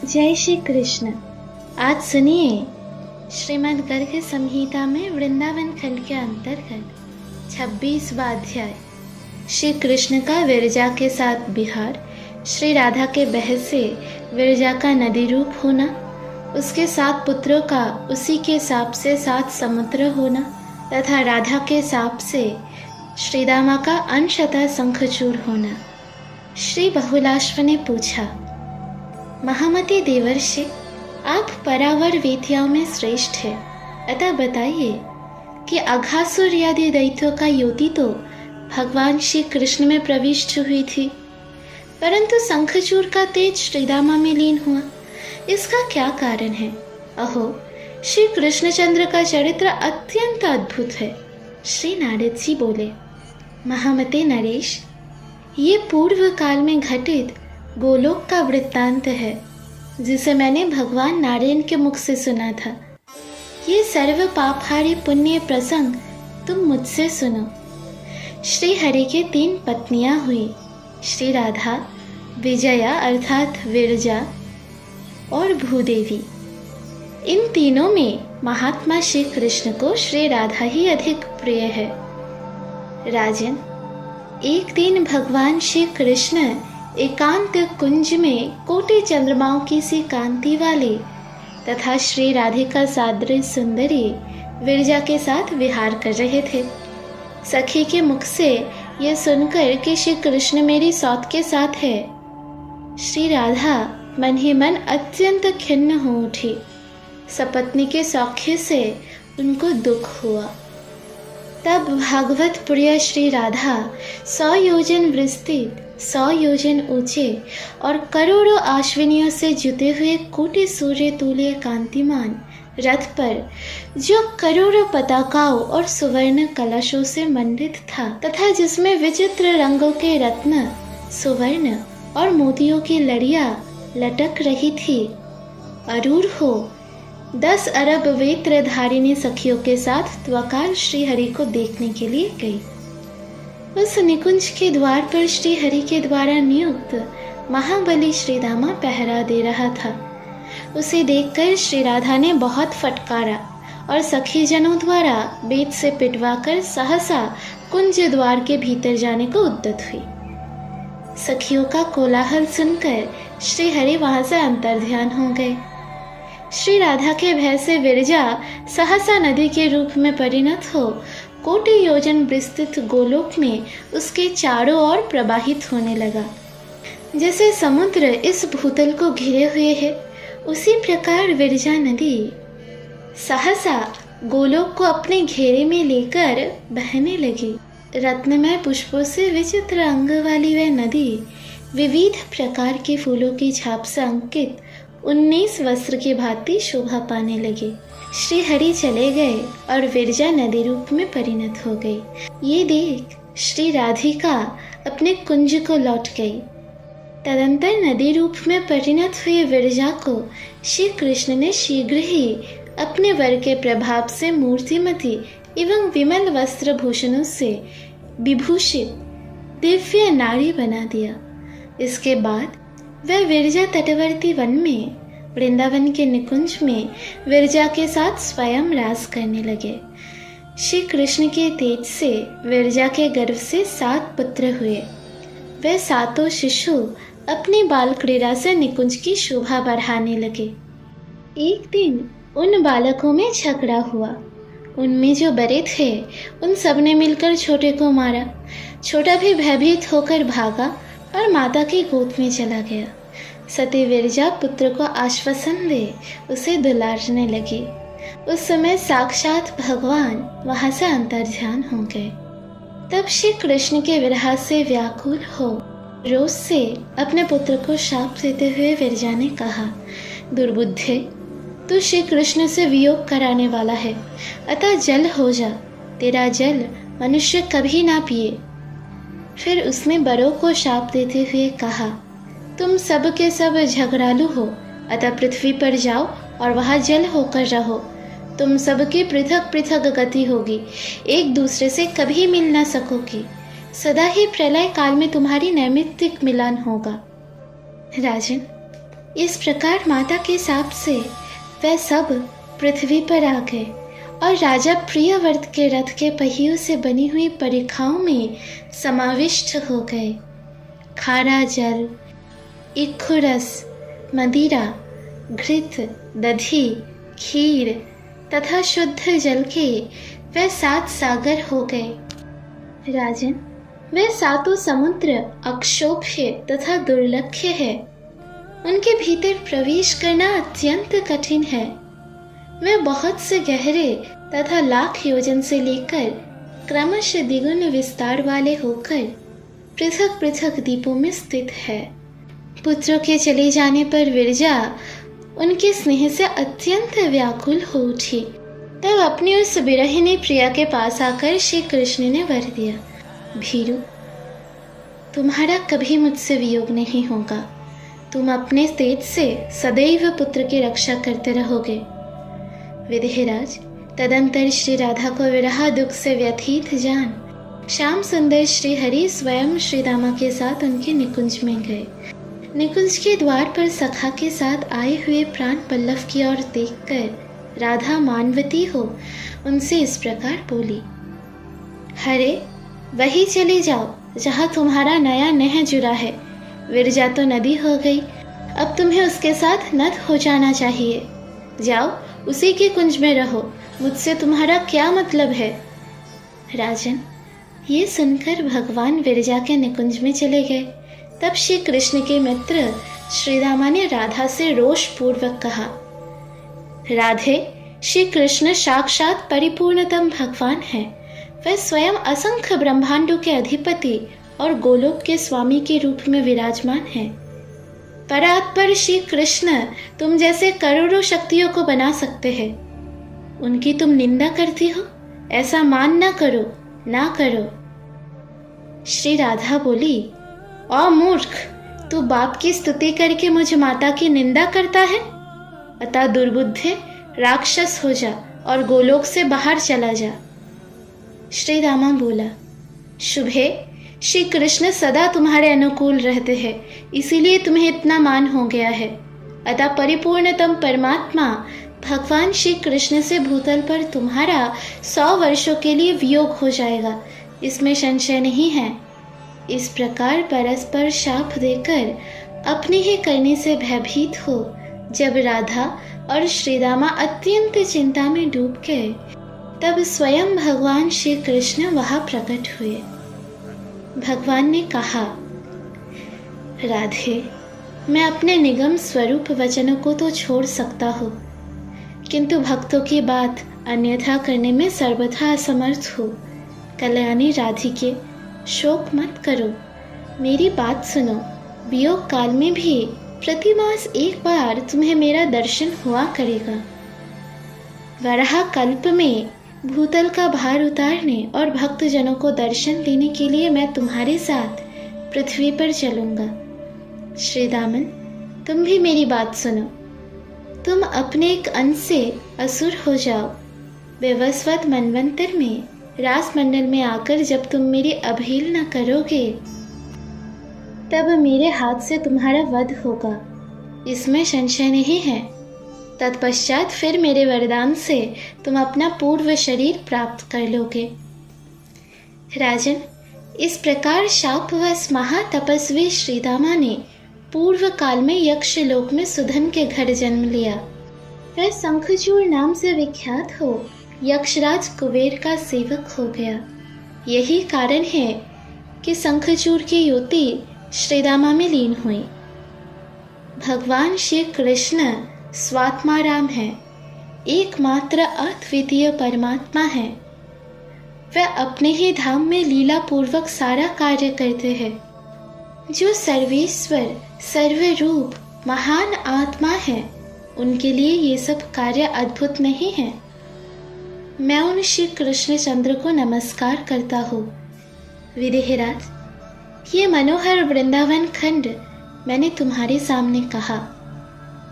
जय श्री कृष्ण। आज सुनिए श्रीमद् गर्ग संहिता में वृंदावन खंड के अंतर्गत 26वां अध्याय। श्री कृष्ण का विरजा के साथ विहार, श्री राधा के बहस से विरजा का नदी रूप होना, उसके 7 पुत्रों का उसी के साप से 7 समुद्र होना तथा राधा के साप से श्रीदामा का अंशतः शंखचूर होना। श्री बहुलाश्व ने पूछा, महामती देवर्षि, आप परावर वेत्याओं में श्रेष्ठ है, अतः बताइए कि अघासुर आदि दैत्यों का युति तो भगवान श्री कृष्ण में प्रविष्ट हुई थी, परंतु शंखचूर का तेज श्रीदामा में लीन हुआ। इसका क्या कारण है? अहो, श्री कृष्णचंद्र का चरित्र अत्यंत अद्भुत है। श्री नारद जी बोले, महामते नरेश, ये पूर्व काल में घटित गोलोक का वृत्तांत है, जिसे मैंने भगवान नारायण के मुख से सुना था। ये सर्व पापहारी पुण्य प्रसंग तुम मुझसे सुनो। श्री हरि के 3 पत्नियां हुई, श्री राधा, विजया अर्थात विरजा और भूदेवी। इन तीनों में महात्मा श्री कृष्ण को श्री राधा ही अधिक प्रिय है। राजन, एक दिन भगवान श्री कृष्ण एकांत कुंज में कोटि चंद्रमाओं की सी कांति वाले तथा श्री राधिका सादृश सुंदरी विरजा के साथ विहार कर रहे थे। सखी के मुख से यह सुनकर कि श्री कृष्ण मेरी सौत के साथ है, श्री राधा मन ही मन अत्यंत खिन्न हो उठी। सपत्नी के सौख्य से उनको दुख हुआ। तब भागवत प्रिय श्री राधा 100 योजन विस्तृत, 100 योजन ऊंचे और करोड़ों अश्विनियों से जुते हुए कोटि सूर्य तुल्य कांतिमान रथ पर, जो करोड़ों पताकाओं और सुवर्ण कलशों से मंडित था तथा जिसमें विचित्र रंगों के रत्न, सुवर्ण और मोतियों की लड़ियां लटक रही थी, अरूढ़ हो 10 अरब वेत्र धारिणी सखियों के साथ त्वकार श्री हरि को देखने के लिए गई। उस निकुंज के द्वार पर श्री हरि के द्वारा नियुक्त महाबली श्रीदामा पहरा दे रहा था। उसे देखकर श्री राधा ने बहुत फटकारा और सखी जनों द्वारा बेत से पिटवाकर सहसा कुंज द्वार के भीतर जाने को उद्यत हुई। सखियों का कोलाहल सुनकर श्री हरि वहां से अंतर्ध्यान हो गए। श्री राधा के भय से विरजा सहसा नदी के रूप में परिणत हो कोटि योजन विस्तृत गोलोक में उसके चारों ओर प्रवाहित होने लगा। जैसे समुद्र इस भूतल को घिरे हुए है, उसी प्रकार विरजा नदी सहसा गोलोक को अपने घेरे में लेकर बहने लगी। रत्नमय पुष्पों से विचित्र अंग वाली वह नदी विविध प्रकार के फूलों की छाप से अंकित 19 वस्त्र की भांति शोभा पाने लगे। श्री हरि चले गए और विरजा नदी रूप में परिणत हो गई। ये देख श्री राधिका अपने कुंज को लौट गई। तदंतर नदी रूप में परिणत हुई विरजा को श्री कृष्ण ने शीघ्र ही अपने वर के प्रभाव से मूर्तिमती एवं विमल वस्त्र भूषणों से विभूषित दिव्य नारी बना दिया। इसके बाद वह विरजा तटवर्ती वन में, वृंदावन के निकुंज में विरजा के साथ स्वयं रास करने लगे। श्री कृष्ण के तेज से विरजा के गर्भ से 7 पुत्र हुए। वे 7 शिशु अपनी बाल क्रीड़ा से निकुंज की शोभा बढ़ाने लगे। एक दिन उन बालकों में झगड़ा हुआ। उनमें जो बड़े थे उन सब ने मिलकर छोटे को मारा। छोटा भी भयभीत होकर भागा और माता की गोद में चला गया। सती विरजा पुत्र को आश्वासन दे उसे दुलारने लगी। उस समय साक्षात भगवान वहां से अंतर्ध्यान हो गए। तब श्री कृष्ण के विरह से व्याकुल हो रोज से अपने पुत्र को शाप देते हुए विरजा ने कहा, दुर्बुद्धे, तू श्री कृष्ण से वियोग कराने वाला है, अतः जल हो जा। तेरा जल मनुष्य कभी ना पिए। फिर उसने बड़ों को शाप देते हुए कहा, तुम सब के सब झगड़ालू हो, अतः पृथ्वी पर जाओ और वहां जल होकर रहो। तुम सबकी पृथक पृथक गति होगी, एक दूसरे से कभी मिल ना सकोगी। सदा ही प्रलय काल में तुम्हारी नैमित्तिक मिलन होगा। राजन, इस प्रकार माता के शाप से वह सब पृथ्वी पर आ गए और राजा प्रियव्रत के रथ के पहियों से बनी हुई परिखाओं में समाविष्ट हो गए। खारा जल, इक्खु रस, मदिरा, घृत, दधी, खीर तथा शुद्ध जल के वह 7 सागर हो गए। राजन, वह 7 समुद्र अक्षोभ्य तथा दुर्लभ्य है। उनके भीतर प्रवेश करना अत्यंत कठिन है। वे बहुत से गहरे तथा लाख योजन से लेकर क्रमशः द्विगुण विस्तार वाले होकर पृथक पृथक द्वीपों में स्थित है। पुत्रों के चले जाने पर विरजा उनके स्नेह से अत्यंत व्याकुल हो उठी। तब अपनी उस बिरहिनी प्रिया के पास आकर श्री कृष्ण ने वर दिया, भीरू, तुम्हारा कभी मुझसे वियोग नहीं होगा। तुम अपने तेज से सदैव पुत्र की रक्षा करते रहोगे। विदेहराज, तदंतर श्री राधा को विरह दुख से व्यथित जान श्याम सुंदर श्री हरि स्वयं श्री दामा के साथ उनके निकुंज में गए। निकुंज के द्वार पर सखा के साथ आए हुए प्राण पल्लव की ओर देखकर राधा मानवती हो उनसे इस प्रकार बोली, हरे, वही चले जाओ जहाँ तुम्हारा नया नेह जुड़ा है। विरजा तो नदी हो गई, अब तुम्हें उसके साथ नद हो जाना चाहिए। जाओ, उसी के कुंज में रहो। मुझसे तुम्हारा क्या मतलब है? राजन, ये सुनकर भगवान विरजा के निकुंज में चले गए। तब श्री कृष्ण के मित्र श्री रामा ने राधा से रोष पूर्वक कहा, राधे, श्री कृष्ण साक्षात परिपूर्णतम भगवान है। वह स्वयं असंख्य ब्रह्मांडों के अधिपति और गोलोक के स्वामी के रूप में विराजमान है। परात्पर श्री कृष्ण तुम जैसे करोड़ों शक्तियों को बना सकते हैं। उनकी तुम निंदा करती हो, ऐसा मान ना करो, ना करो। श्री राधा बोली, ओ मूर्ख, तू बाप की स्तुति करके मुझ माता की निंदा करता है। अतः दुर्बुद्धे, राक्षस हो जा और गोलोक से बाहर चला जा। श्री रामा बोला, शुभे, श्री कृष्ण सदा तुम्हारे अनुकूल रहते हैं, इसीलिए तुम्हें इतना मान हो गया है। अतः परिपूर्णतम परमात्मा भगवान श्री कृष्ण से भूतल पर तुम्हारा 100 वर्षों के लिए वियोग हो जाएगा, इसमें संशय नहीं है। इस प्रकार परस्पर शाप देकर अपने ही करने से भयभीत हो जब राधा और श्री रामा अत्यंत चिंता में डूब गए, तब स्वयं भगवान श्री कृष्ण वहां प्रकट हुए। भगवान ने कहा, राधे, मैं अपने निगम स्वरूप वचनों को तो छोड़ सकता हूँ, किंतु भक्तों की बात अन्यथा करने में सर्वथा असमर्थ हूँ। कल्याणी राधिके, शोक मत करो, मेरी बात सुनो। वियोग काल में भी प्रतिमास एक बार तुम्हें मेरा दर्शन हुआ करेगा। वराह कल्प में भूतल का भार उतारने और भक्तजनों को दर्शन देने के लिए मैं तुम्हारे साथ पृथ्वी पर चलूंगा। श्री दामन, तुम भी मेरी बात सुनो। तुम अपने एक अंश से असुर हो जाओ। विवस्वत मनवंतर में रास मंडल में आकर जब तुम मेरी अवहेलना करोगे, तब मेरे हाथ से तुम्हारा वध होगा, इसमें संशय नहीं है। तत्पश्चात फिर मेरे वरदान से तुम अपना पूर्व शरीर प्राप्त कर लोगे। राजन, इस प्रकार शापवश महातपस्वी श्रीदामा ने पूर्व काल में यक्ष लोक में सुधन के घर जन्म लिया। वह शंखचूड़ नाम से विख्यात हो यक्षराज कुबेर का सेवक हो गया। यही कारण है कि शंखचूड़ की युति श्रीदामा में लीन हुई। भगवान श्री कृष्ण स्वात्माराम है, एकमात्र अद्वितीय परमात्मा है। वह अपने ही धाम में लीला पूर्वक सारा कार्य करते हैं। जो सर्वेश्वर, सर्वरूप, महान आत्मा है, उनके लिए ये सब कार्य अद्भुत नहीं है। मैं उन श्री कृष्ण चंद्र को नमस्कार करता हूँ। विदेहराज, ये मनोहर वृंदावन खंड मैंने तुम्हारे सामने कहा।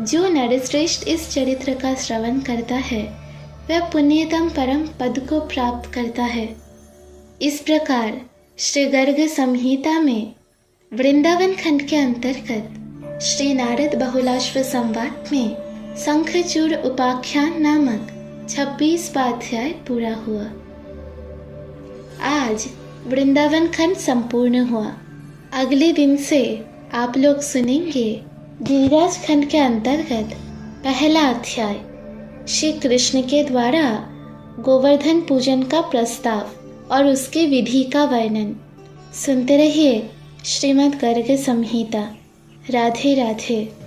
जो नरश्रेष्ठ इस चरित्र का श्रवण करता है, वह पुण्यतम परम पद को प्राप्त करता है। इस प्रकार श्री गर्ग संहिता में वृंदावन खंड के अंतर्गत श्री नारद बहुलाश्व संवाद में शंखचूड़ उपाख्यान नामक 26वां अध्याय पूरा हुआ। आज वृंदावन खंड संपूर्ण हुआ। अगले दिन से आप लोग सुनेंगे गिरिराज खंड के अंतर्गत पहला अध्याय, श्री कृष्ण के द्वारा गोवर्धन पूजन का प्रस्ताव और उसके विधि का वर्णन। सुनते रहिए श्रीमद् गर्ग संहिता। राधे राधे।